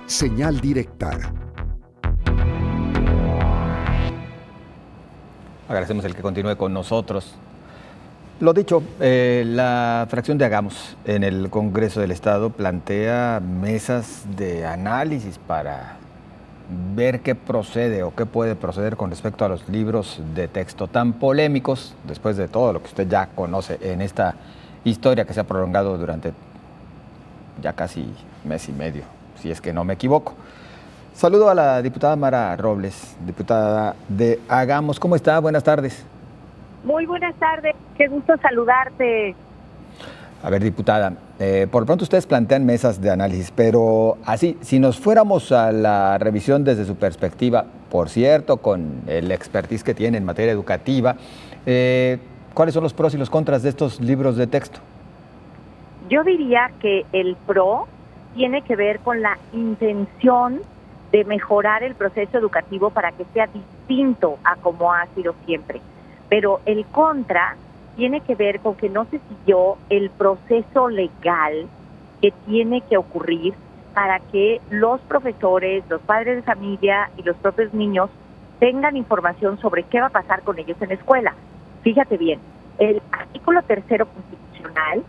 Señal directa. Agradecemos el que continúe con nosotros. Lo dicho, la fracción de Hagamos en el Congreso del Estado plantea mesas de análisis para ver qué procede o qué puede proceder con respecto a los libros de texto tan polémicos, después de todo lo que usted ya conoce en esta historia que se ha prolongado durante ya casi mes y medio, si es que no me equivoco. Saludo a la diputada Mara Robles, diputada de Hagamos. ¿Cómo está? Buenas tardes. Muy buenas tardes, qué gusto saludarte. A ver, diputada, por lo pronto ustedes plantean mesas de análisis, pero así, si nos fuéramos a la revisión desde su perspectiva, por cierto, con el expertise que tiene en materia educativa, ¿cuáles son los pros y los contras de estos libros de texto? Yo diría que el pro tiene que ver con la intención de mejorar el proceso educativo para que sea distinto a como ha sido siempre. Pero el contra tiene que ver con que no se siguió el proceso legal que tiene que ocurrir para que los profesores, los padres de familia y los propios niños tengan información sobre qué va a pasar con ellos en la escuela. Fíjate bien, el artículo 3º constitucional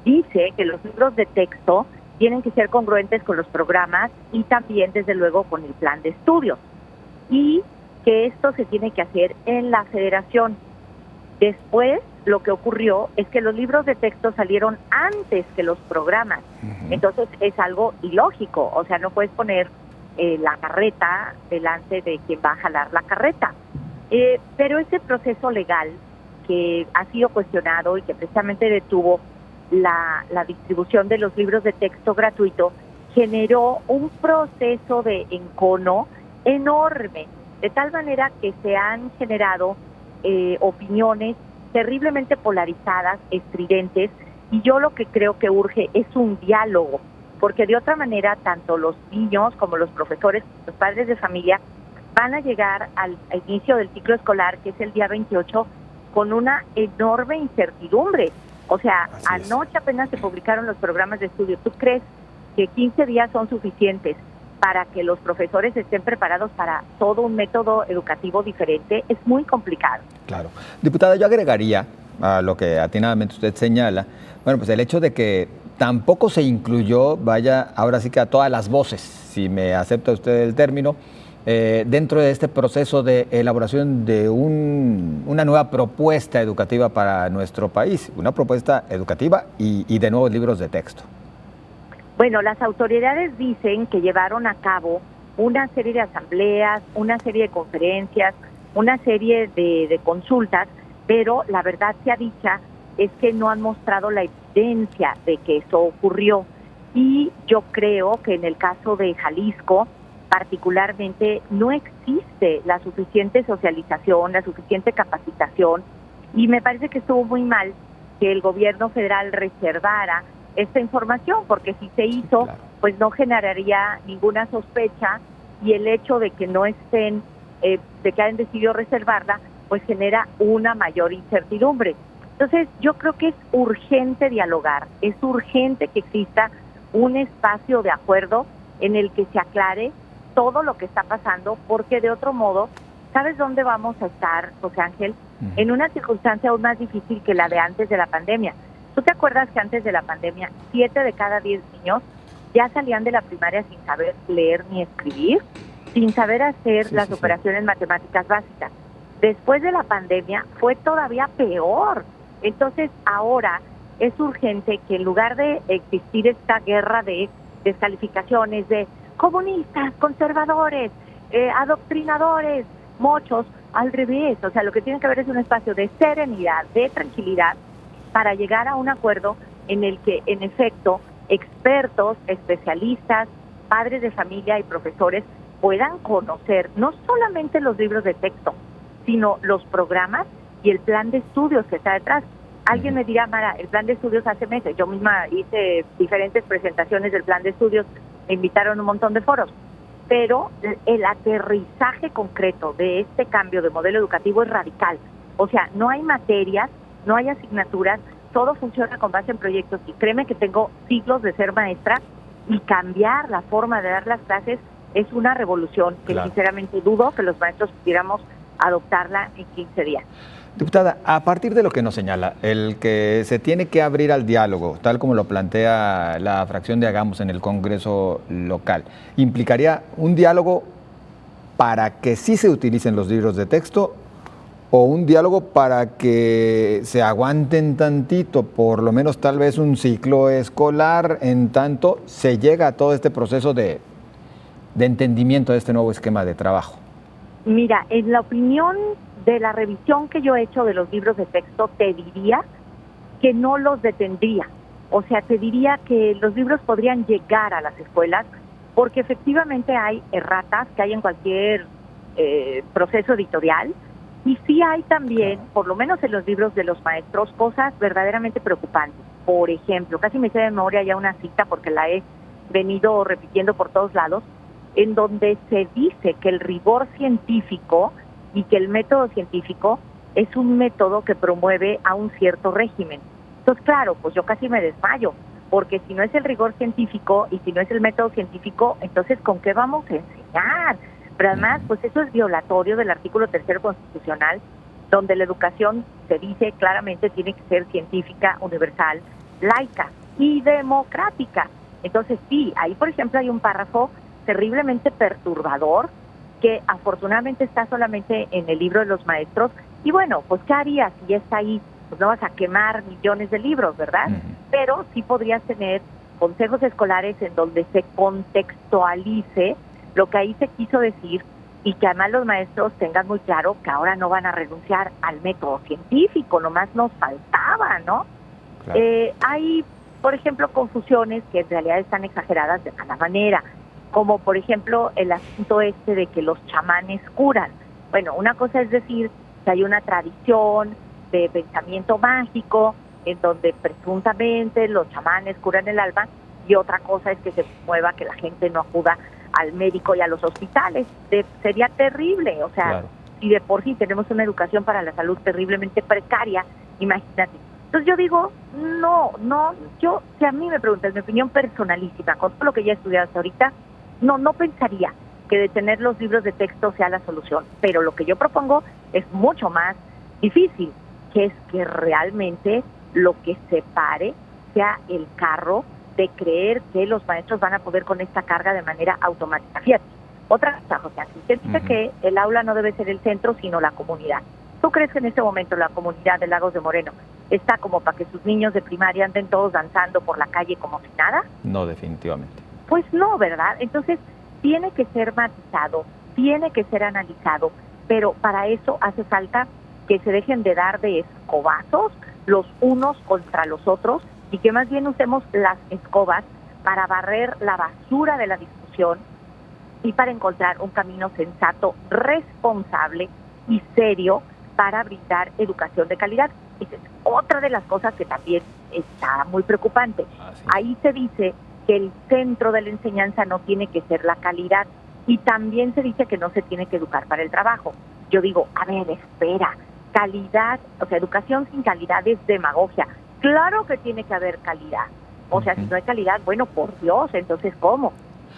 dice que los libros de texto tienen que ser congruentes con los programas y también, desde luego, con el plan de estudios. Y que esto se tiene que hacer en la federación. Después, lo que ocurrió es que los libros de texto salieron antes que los programas. Entonces, es algo ilógico. O sea, no puedes poner la carreta delante de quien va a jalar la carreta. Pero ese proceso legal que ha sido cuestionado y que precisamente detuvo la distribución de los libros de texto gratuito, generó un proceso de encono enorme, de tal manera que se han generado opiniones terriblemente polarizadas, estridentes, y yo lo que creo que urge es un diálogo, porque de otra manera tanto los niños como los profesores, los padres de familia, van a llegar al inicio del ciclo escolar, que es el día 28, con una enorme incertidumbre. O sea, anoche apenas se publicaron los programas de estudio. ¿Tú crees que 15 días son suficientes para que los profesores estén preparados para todo un método educativo diferente? Es muy complicado. Claro. Diputada, yo agregaría a lo que atinadamente usted señala, bueno, pues el hecho de que tampoco se incluyó, vaya, ahora sí que a todas las voces, si me acepta usted el término, dentro de este proceso de elaboración de una nueva propuesta educativa para nuestro país, una propuesta educativa y de nuevos libros de texto. Bueno, las autoridades dicen que llevaron a cabo una serie de asambleas, una serie de conferencias, una serie de consultas, pero la verdad sea dicha es que no han mostrado la evidencia de que eso ocurrió. Y yo creo que en el caso de Jalisco, particularmente, no existe la suficiente socialización, la suficiente capacitación, y me parece que estuvo muy mal que el gobierno federal reservara esta información, porque si se hizo, claro, pues no generaría ninguna sospecha, y el hecho de que no estén, de que hayan decidido reservarla, pues genera una mayor incertidumbre. Entonces, yo creo que es urgente dialogar, es urgente que exista un espacio de acuerdo en el que se aclare todo lo que está pasando, porque de otro modo, ¿sabes dónde vamos a estar, José Ángel? En una circunstancia aún más difícil que la de antes de la pandemia. ¿Tú te acuerdas que antes de la pandemia 7 de cada 10 niños ya salían de la primaria sin saber leer ni escribir, sin saber hacer las operaciones matemáticas básicas? Después de la pandemia fue todavía peor. Entonces ahora es urgente que en lugar de existir esta guerra de descalificaciones, de comunistas, conservadores, adoctrinadores, mochos, al revés. O sea, lo que tiene que haber es un espacio de serenidad, de tranquilidad, para llegar a un acuerdo en el que, en efecto, expertos, especialistas, padres de familia y profesores puedan conocer no solamente los libros de texto, sino los programas y el plan de estudios que está detrás. Alguien me dirá, Mara, el plan de estudios hace meses. Yo misma hice diferentes presentaciones del plan de estudios, me invitaron a un montón de foros. Pero el aterrizaje concreto de este cambio de modelo educativo es radical. O sea, no hay materias, no hay asignaturas, todo funciona con base en proyectos. Y créeme que tengo siglos de ser maestra y cambiar la forma de dar las clases es una revolución que Claro. sinceramente dudo que los maestros pudiéramos adoptarla en 15 días. Diputada, a partir de lo que nos señala, el que se tiene que abrir al diálogo, tal como lo plantea la fracción de Hagamos en el Congreso local, ¿implicaría un diálogo para que sí se utilicen los libros de texto o un diálogo para que se aguanten tantito, por lo menos tal vez un ciclo escolar, en tanto se llega a todo este proceso de entendimiento de este nuevo esquema de trabajo? Mira, en la opinión de la revisión que yo he hecho de los libros de texto, te diría que no los detendría. O sea, te diría que los libros podrían llegar a las escuelas porque efectivamente hay erratas que hay en cualquier proceso editorial y sí hay también, por lo menos en los libros de los maestros, cosas verdaderamente preocupantes. Por ejemplo, casi me sé de memoria ya una cita porque la he venido repitiendo por todos lados, en donde se dice que el rigor científico y que el método científico es un método que promueve a un cierto régimen. Entonces, claro, pues yo casi me desmayo, porque si no es el rigor científico y si no es el método científico, entonces ¿con qué vamos a enseñar? Pero además, pues eso es violatorio del artículo 3º constitucional, donde la educación, se dice claramente, tiene que ser científica, universal, laica y democrática. Entonces sí, ahí por ejemplo hay un párrafo terriblemente perturbador que afortunadamente está solamente en el libro de los maestros. Y bueno, pues ¿qué harías si ya está ahí? Pues no vas a quemar millones de libros, ¿verdad? Pero sí podrías tener consejos escolares en donde se contextualice lo que ahí se quiso decir y que además los maestros tengan muy claro que ahora no van a renunciar al método científico, nomás nos faltaba, ¿no? Claro. Hay, por ejemplo, confusiones que en realidad están exageradas de mala manera, como por ejemplo el asunto este de que los chamanes curan. Bueno, una cosa es decir que hay una tradición de pensamiento mágico en donde presuntamente los chamanes curan el alma, y otra cosa es que se mueva que la gente no acuda al médico y a los hospitales. Sería terrible, o sea, Claro. si de por sí tenemos una educación para la salud terriblemente precaria, imagínate. Entonces yo digo, yo, si a mí me preguntas mi opinión personalísima, con todo lo que ya he estudiado hasta ahorita, no pensaría que detener los libros de texto sea la solución, pero lo que yo propongo es mucho más difícil, que es que realmente lo que separe sea el carro de creer que los maestros van a poder con esta carga de manera automática. Fíjate, otra cosa, José Ángel, usted dice que el aula no debe ser el centro, sino la comunidad. ¿Tú crees que en este momento la comunidad de Lagos de Moreno está como para que sus niños de primaria anden todos danzando por la calle como si nada? No, definitivamente. Pues no, ¿verdad? Entonces, tiene que ser matizado, tiene que ser analizado, pero para eso hace falta que se dejen de dar de escobazos los unos contra los otros y que más bien usemos las escobas para barrer la basura de la discusión y para encontrar un camino sensato, responsable y serio para brindar educación de calidad. Esa es otra de las cosas que también está muy preocupante. Ahí se dice que el centro de la enseñanza no tiene que ser la calidad y también se dice que no se tiene que educar para el trabajo. Yo digo, a ver, espera, calidad, o sea, educación sin calidad es demagogia. Claro que tiene que haber calidad. O sea, si no hay calidad, bueno, por Dios, entonces ¿cómo?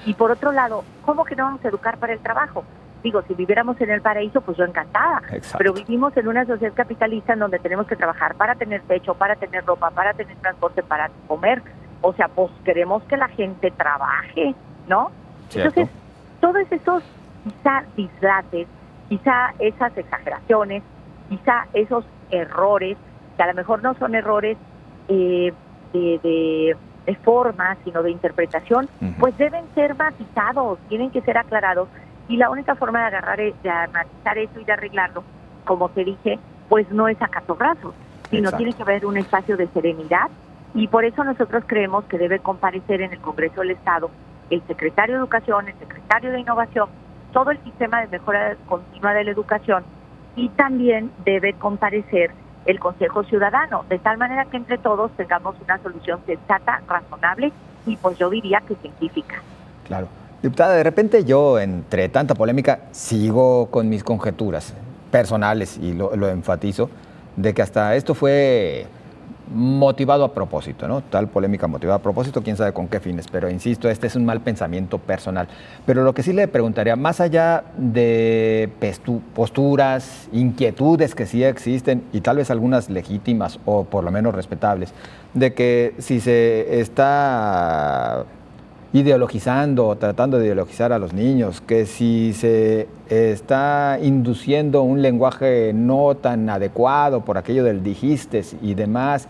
Y por otro lado, ¿cómo que no vamos a educar para el trabajo? Digo, si viviéramos en el paraíso, pues yo encantada. Exacto. Pero vivimos en una sociedad capitalista en donde tenemos que trabajar para tener techo, para tener ropa, para tener transporte, para comer. O sea, pues queremos que la gente trabaje, ¿no? Cierto. Entonces, todos esos quizá dislates, quizá esas exageraciones, quizá esos errores, que a lo mejor no son errores de forma, sino de interpretación, pues deben ser matizados, tienen que ser aclarados. Y la única forma de matizar eso y de arreglarlo, como te dije, pues no es a catobrazos, sino tiene que haber un espacio de serenidad. Y por eso nosotros creemos que debe comparecer en el Congreso del Estado el secretario de Educación, el secretario de Innovación, todo el sistema de mejora continua de la educación, y también debe comparecer el Consejo Ciudadano, de tal manera que entre todos tengamos una solución sensata, razonable y pues yo diría que científica. Claro. Diputada, de repente yo, entre tanta polémica, sigo con mis conjeturas personales y lo enfatizo, de que hasta esto fue motivado a propósito, ¿no? Tal polémica motivada a propósito, quién sabe con qué fines, pero insisto, este es un mal pensamiento personal. Pero lo que sí le preguntaría, más allá de posturas, inquietudes que sí existen, y tal vez algunas legítimas o por lo menos respetables, de que si se está ideologizando o tratando de ideologizar a los niños, que si se está induciendo un lenguaje no tan adecuado por aquello del dijistes y demás,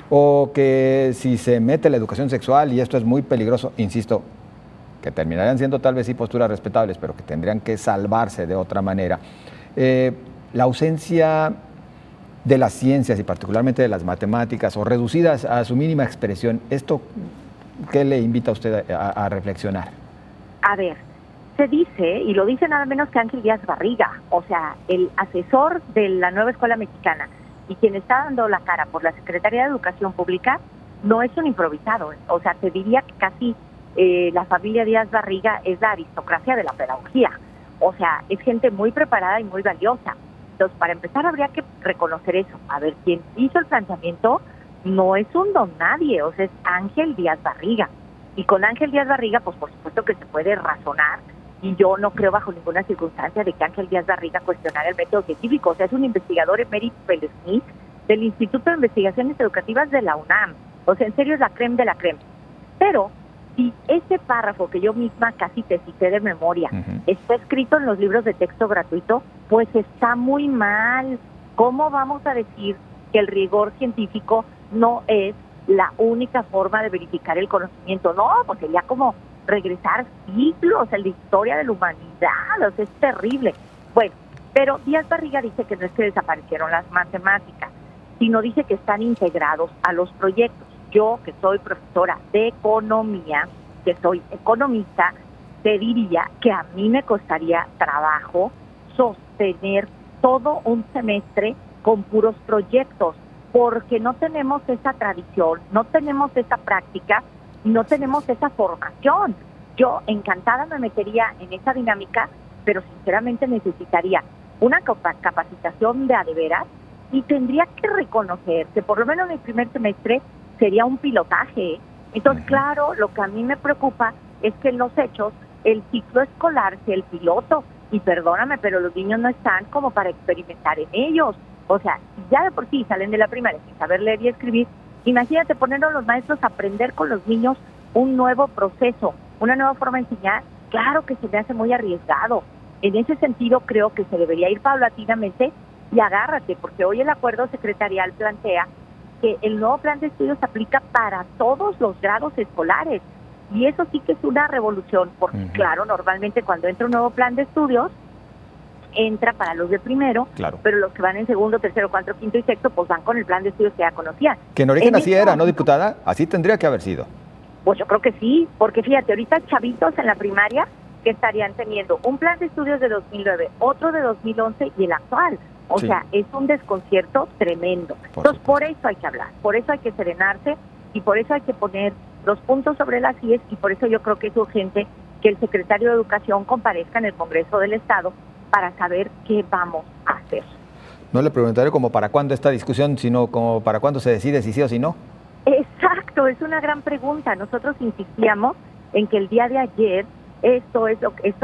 o que si se mete la educación sexual, y esto es muy peligroso, insisto, que terminarían siendo tal vez sí posturas respetables, pero que tendrían que salvarse de otra manera. La ausencia de las ciencias y particularmente de las matemáticas o reducidas a su mínima expresión, ¿esto qué le invita a usted a reflexionar? A ver, se dice, y lo dice nada menos que Ángel Díaz Barriga, o sea, el asesor de la nueva escuela mexicana y quien está dando la cara por la Secretaría de Educación Pública, no es un improvisado, o sea, te diría que casi la familia Díaz Barriga es la aristocracia de la pedagogía, o sea, es gente muy preparada y muy valiosa. Entonces, para empezar habría que reconocer eso, a ver, quien hizo el planteamiento no es un don nadie, o sea, es Ángel Díaz Barriga. Y con Ángel Díaz Barriga, pues por supuesto que se puede razonar, y yo no creo bajo ninguna circunstancia de que Ángel Díaz Barriga cuestionara el método científico, o sea, es un investigador emérito Smith del Instituto de Investigaciones Educativas de la UNAM, o sea, en serio es la creme de la creme. Pero si ese párrafo que yo misma casi te cité de memoria está escrito en los libros de texto gratuito, pues está muy mal. ¿Cómo vamos a decir que el rigor científico no es la única forma de verificar el conocimiento? No, pues sería como regresar siglos en la historia de la humanidad, o sea, es terrible. Bueno, pero Díaz Barriga dice que no es que desaparecieron las matemáticas, sino dice que están integrados a los proyectos. Yo, que soy profesora de economía, que soy economista, te diría que a mí me costaría trabajo sostener todo un semestre con puros proyectos, porque no tenemos esa tradición, no tenemos esa práctica, no tenemos esa formación. Yo encantada me metería en esa dinámica, pero sinceramente necesitaría una capacitación de a de veras y tendría que reconocer que por lo menos en el primer semestre sería un pilotaje. Entonces, claro, lo que a mí me preocupa es que en los hechos el ciclo escolar sea el piloto, y perdóname, pero los niños no están como para experimentar en ellos. O sea, si ya de por sí salen de la primaria sin saber leer y escribir, imagínate poner a los maestros a aprender con los niños un nuevo proceso, una nueva forma de enseñar. Claro que se me hace muy arriesgado. En ese sentido, creo que se debería ir paulatinamente y agárrate, porque hoy el acuerdo secretarial plantea que el nuevo plan de estudios se aplica para todos los grados escolares. Y eso sí que es una revolución, porque claro, normalmente cuando entra un nuevo plan de estudios, entra para los de primero, pero los que van en segundo, tercero, cuarto, quinto y sexto, pues van con el plan de estudios que ya conocían. Que en origen así era, ¿no, diputada? Así tendría que haber sido. Pues yo creo que sí, porque fíjate, ahorita chavitos en la primaria que estarían teniendo un plan de estudios de 2009, otro de 2011 y el actual. O sea, es un desconcierto tremendo. Entonces, por eso hay que hablar, por eso hay que serenarse y por eso hay que poner los puntos sobre las IES, y por eso yo creo que es urgente que el secretario de Educación comparezca en el Congreso del Estado para saber qué vamos a hacer. No le preguntaré como para cuándo esta discusión, sino como para cuándo se decide si sí o si no. Exacto, es una gran pregunta. Nosotros insistíamos en que el día de ayer esto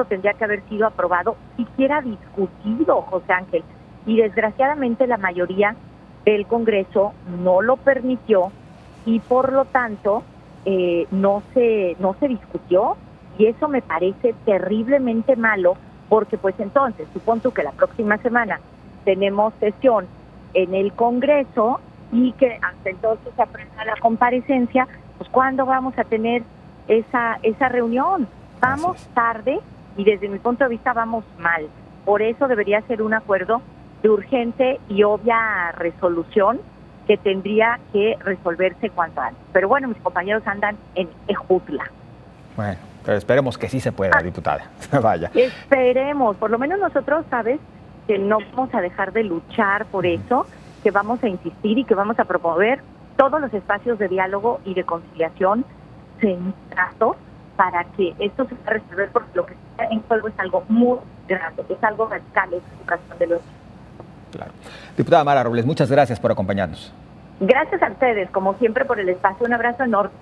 tendría que haber sido aprobado, siquiera discutido, José Ángel. Y desgraciadamente la mayoría del Congreso no lo permitió y por lo tanto no se discutió, y eso me parece terriblemente malo, porque pues entonces, supón tú que la próxima semana tenemos sesión en el Congreso y que hasta entonces se aprenda la comparecencia, pues ¿cuándo vamos a tener esa reunión? Vamos tarde y desde mi punto de vista vamos mal. Por eso debería ser un acuerdo de urgente y obvia resolución que tendría que resolverse cuanto antes. Pero bueno, mis compañeros andan en ejutla. Bueno, pero esperemos que sí se pueda, diputada. Vaya. Esperemos, por lo menos nosotros, sabes, que no vamos a dejar de luchar por eso, que vamos a insistir y que vamos a promover todos los espacios de diálogo y de conciliación sensatos para que esto se pueda resolver, porque lo que está en juego es algo muy grande, es algo radical, es la educación de los niños. Claro. Diputada Mara Robles, muchas gracias por acompañarnos. Gracias a ustedes, como siempre, por el espacio. Un abrazo enorme.